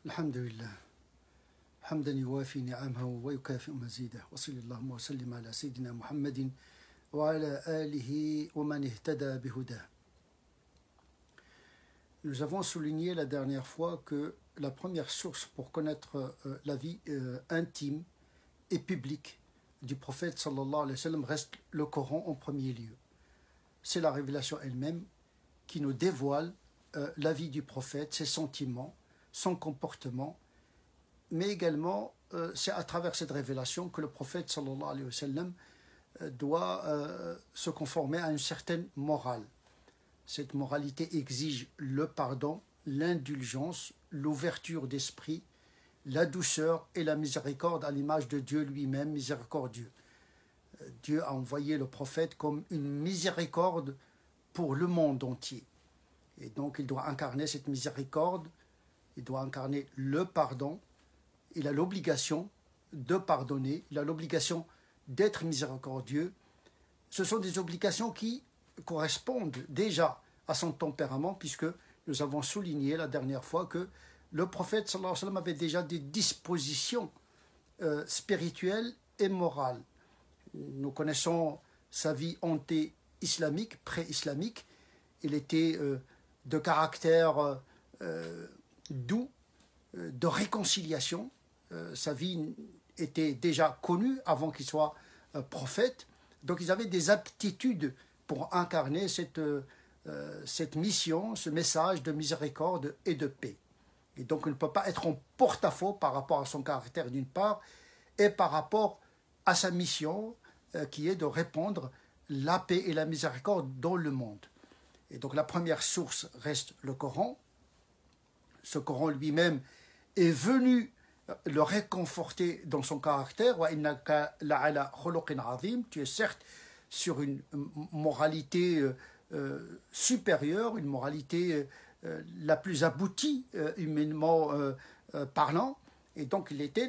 الحمد لله حمدا يوافي نعمه ويكافئ مزيده وصلى اللهم وسلم على سيدنا محمد وعلى آله ومن اهتدى بهداه. Nous avons souligné la dernière fois que la première source pour connaître la vie intime et publique du prophète sallallahu alayhi wa sallam reste le Coran en premier lieu. C'est la révélation elle-même qui nous dévoile la vie du prophète, ses sentiments, son comportement, mais également c'est à travers cette révélation que le prophète sallallahu alayhi wa sallam doit se conformer à une certaine morale. Cette moralité exige le pardon, l'indulgence, l'ouverture d'esprit, la douceur et la miséricorde à l'image de Dieu lui-même miséricordieux. Dieu a envoyé le prophète comme une miséricorde pour le monde entier. Et donc il doit incarner cette miséricorde, il doit incarner le pardon, il a l'obligation de pardonner, il a l'obligation d'être miséricordieux. Ce sont des obligations qui correspondent déjà à son tempérament, puisque nous avons souligné la dernière fois que le prophète sallallahu alayhi wa sallam avait déjà des dispositions spirituelles et morales. Nous connaissons sa vie anté-islamique, pré-islamique. Il était de caractère doux, de réconciliation. Sa vie était déjà connue avant qu'il soit prophète. Donc ils avaient des aptitudes pour incarner cette mission, ce message de miséricorde et de paix. Et donc on ne peut pas être en porte-à-faux par rapport à son caractère d'une part et par rapport à sa mission qui est de répandre la paix et la miséricorde dans le monde. Et donc la première source reste le Coran. Ce Coran lui-même est venu le réconforter dans son caractère. Tu es certes sur une moralité supérieure, une moralité la plus aboutie humainement parlant. Et donc il était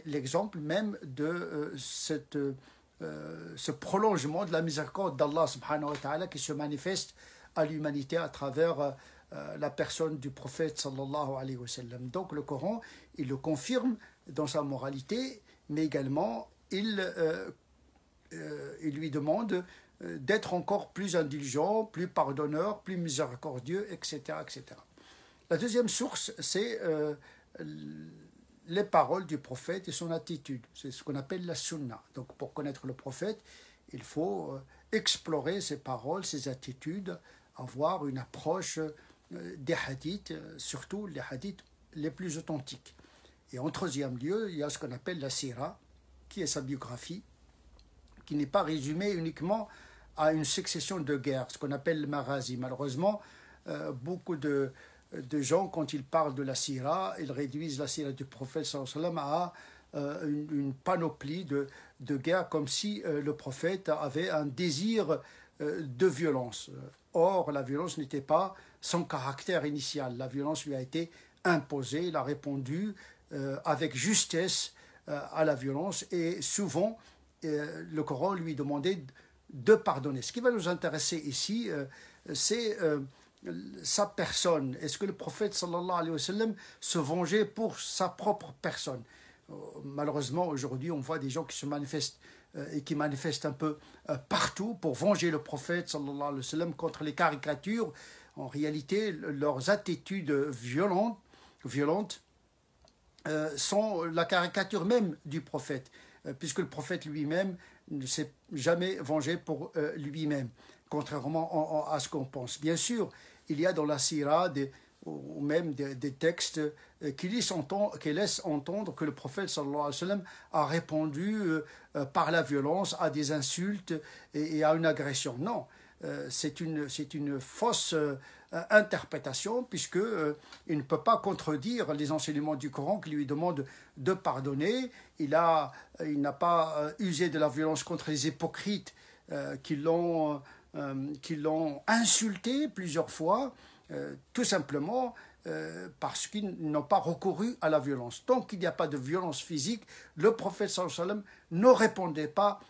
l'exemple même de ce prolongement de la miséricorde d'Allah subhanahu wa ta'ala qui se manifeste à l'humanité à travers la personne du prophète sallallahu alayhi wa sallam. Donc le Coran, il le confirme dans sa moralité, mais également il lui demande d'être encore plus indulgent, plus pardonneur, plus miséricordieux, etc., etc. La deuxième source, c'est les paroles du prophète et son attitude. C'est ce qu'on appelle la sunna. Donc pour connaître le prophète, il faut explorer ses paroles, ses attitudes, avoir une approche des hadiths, surtout les hadiths les plus authentiques. Et en troisième lieu, il y a ce qu'on appelle la sira, qui est sa biographie, qui n'est pas résumée uniquement à une succession de guerres, ce qu'on appelle le maghazi. Malheureusement, beaucoup de gens, quand ils parlent de la sira, ils réduisent la sira du prophète sallallahu alayhi wa sallam à une panoplie de guerres, comme si le prophète avait un désir de violence. Or, la violence n'était pas son caractère initial. La violence lui a été imposée, il a répondu avec justesse à la violence, et souvent, le Coran lui demandait de pardonner. Ce qui va nous intéresser ici, c'est sa personne. Est-ce que le prophète sallallahu alayhi wa sallam se vengeait pour sa propre personne? Malheureusement, aujourd'hui, on voit des gens qui se manifestent et qui manifestent un peu partout pour venger le prophète sallallahu alayhi wa sallam contre les caricatures. En réalité, leurs attitudes violentes sont la caricature même du prophète, puisque le prophète lui-même ne s'est jamais vengé pour lui-même, contrairement à ce qu'on pense. Bien sûr, il y a dans la sira ou même des textes qui laissent entendre que le prophète sallallahu alayhi wa sallam a répondu par la violence à des insultes et à une agression. Non, c'est une fausse interprétation, puisque il ne peut pas contredire les enseignements du Coran qui lui demandent de pardonner. Il n'a pas usé de la violence contre les hypocrites qui l'ont insulté plusieurs fois, tout simplement parce qu'ils n'ont pas recouru à la violence. Tant qu'il n'y a pas de violence physique, le prophète sallallahu alayhi wa sallam ne répondait pas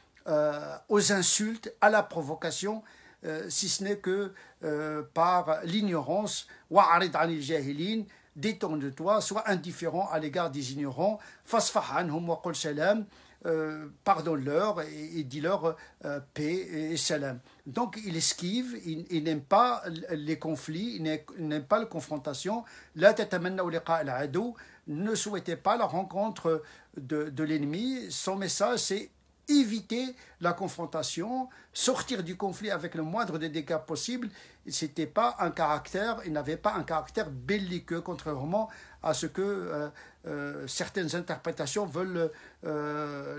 aux insultes, à la provocation, si ce n'est que par l'ignorance, wa'arid anil jahilin, détourne-toi, sois indifférent à l'égard des ignorants, fasfah anhum wa qul salam, pardonne-leur et dis-leur paix et salam. Donc il esquive, il n'aime pas les conflits, il n'aime pas la confrontation. La tatamannaw liqa al-adu, ne souhaitez pas la rencontre de l'ennemi. Son message, c'est éviter la confrontation, sortir du conflit avec le moindre des dégâts possible. C'était pas un caractère, il n'avait pas un caractère belliqueux, contrairement à ce que certaines interprétations veulent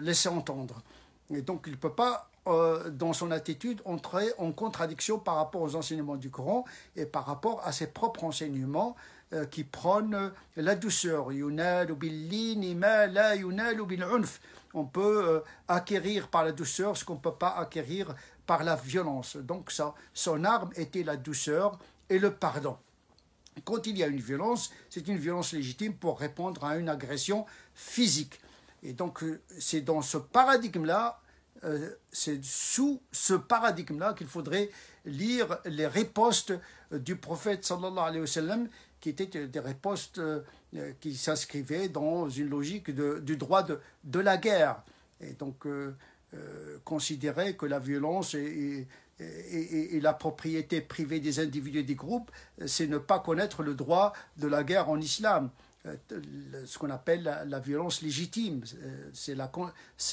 laisser entendre. Et donc il ne peut pas, dans son attitude, entrer en contradiction par rapport aux enseignements du Coran et par rapport à ses propres enseignements qui prônent la douceur. Yunalu bil-lini ma la yunalu bil-unf. On peut acquérir par la douceur ce qu'on ne peut pas acquérir par la violence. Donc son arme était la douceur et le pardon. Quand il y a une violence, c'est une violence légitime pour répondre à une agression physique. Et donc c'est dans ce paradigme-là, c'est sous ce paradigme-là qu'il faudrait lire les ripostes du prophète sallallahu alayhi wa sallam, qui étaient des ripostes qui s'inscrivaient dans une logique du droit de la guerre. Et donc considérer que la violence et la propriété privée des individus et des groupes, c'est ne pas connaître le droit de la guerre en islam. Ce qu'on appelle la violence légitime. C'est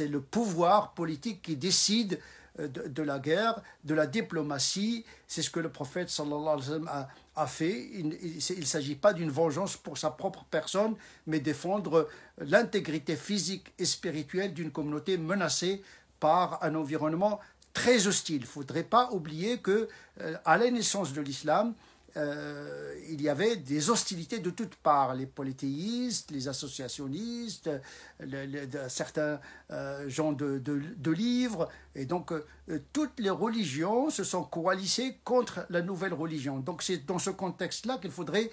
le pouvoir politique qui décide de la guerre, de la diplomatie. C'est ce que le prophète sallallahu alayhi wa sallam a fait. Il ne s'agit pas d'une vengeance pour sa propre personne, mais défendre l'intégrité physique et spirituelle d'une communauté menacée par un environnement très hostile. Il ne faudrait pas oublier qu'à la naissance de l'islam, il y avait des hostilités de toutes parts, les polythéistes, les associationnistes, certains gens de livres, et donc toutes les religions se sont coalisées contre la nouvelle religion. Donc c'est dans ce contexte-là qu'il faudrait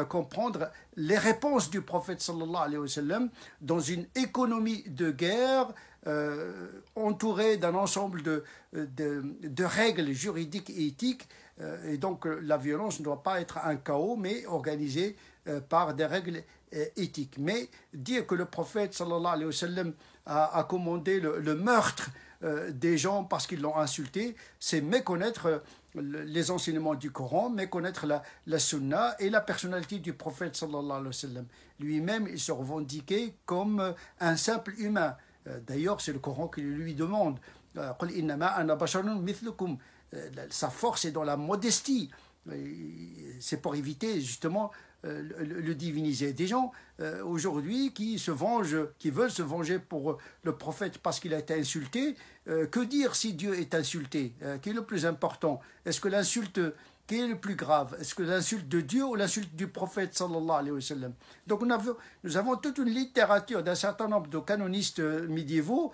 comprendre les réponses du prophète sallallahu alayhi wa sallam dans une économie de guerre entourée d'un ensemble de règles juridiques et éthiques. Et donc la violence ne doit pas être un chaos, mais organisée par des règles éthiques. Mais dire que le prophète sallallahu alayhi wa sallam a commandé le meurtre des gens parce qu'ils l'ont insulté, c'est méconnaître les enseignements du Coran, méconnaître la sunna et la personnalité du prophète sallallahu alayhi wa sallam. Lui-même, il se revendiquait comme un simple humain. D'ailleurs, c'est le Coran qui lui demande « Qul innama ana basharun mithlukum » Sa force est dans la modestie. C'est pour éviter justement le diviniser. Des gens aujourd'hui qui se vengent, qui veulent se venger pour le prophète parce qu'il a été insulté. Que dire si Dieu est insulté? Qui est le plus important? Est-ce que l'insulte, qui est le plus grave? Est-ce que l'insulte de Dieu ou l'insulte du prophète sallallahu alayhi wa sallam? Donc nous avons toute une littérature d'un certain nombre de canonistes médiévaux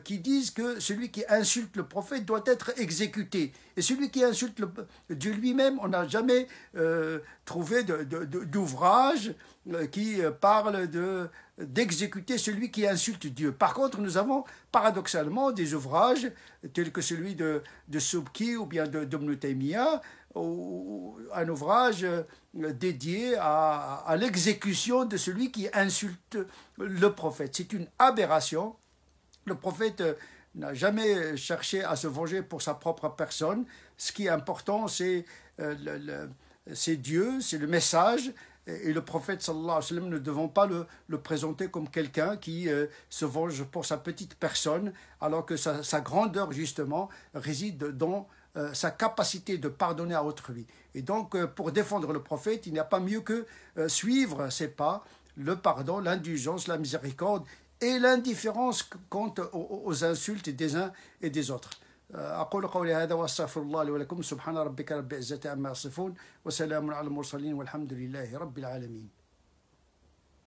qui disent que celui qui insulte le prophète doit être exécuté. Et celui qui insulte Dieu lui-même, on n'a jamais trouvé d'ouvrage qui parle d'exécuter celui qui insulte Dieu. Par contre, nous avons paradoxalement des ouvrages tels que celui de Subki ou bien d'Ibn Taymiyyah, ou un ouvrage dédié à l'exécution de celui qui insulte le prophète. C'est une aberration. Le prophète n'a jamais cherché à se venger pour sa propre personne. Ce qui est important, c'est Dieu, c'est le message. Et le prophète sallallahu alayhi wa sallam, ne devons pas le présenter comme quelqu'un qui se venge pour sa petite personne, alors que sa grandeur, justement, réside dans sa capacité de pardonner à autrui. Et donc, pour défendre le prophète, il n'y a pas mieux que suivre ses pas, le pardon, l'indulgence, la miséricorde et l'indifférence quant aux insultes des uns et des autres. أقول قولي هذا وأستغفر الله لي ولكم سبحان ربك رب العزة عما يصفون وسلام على المرسلين والحمد لله رب العالمين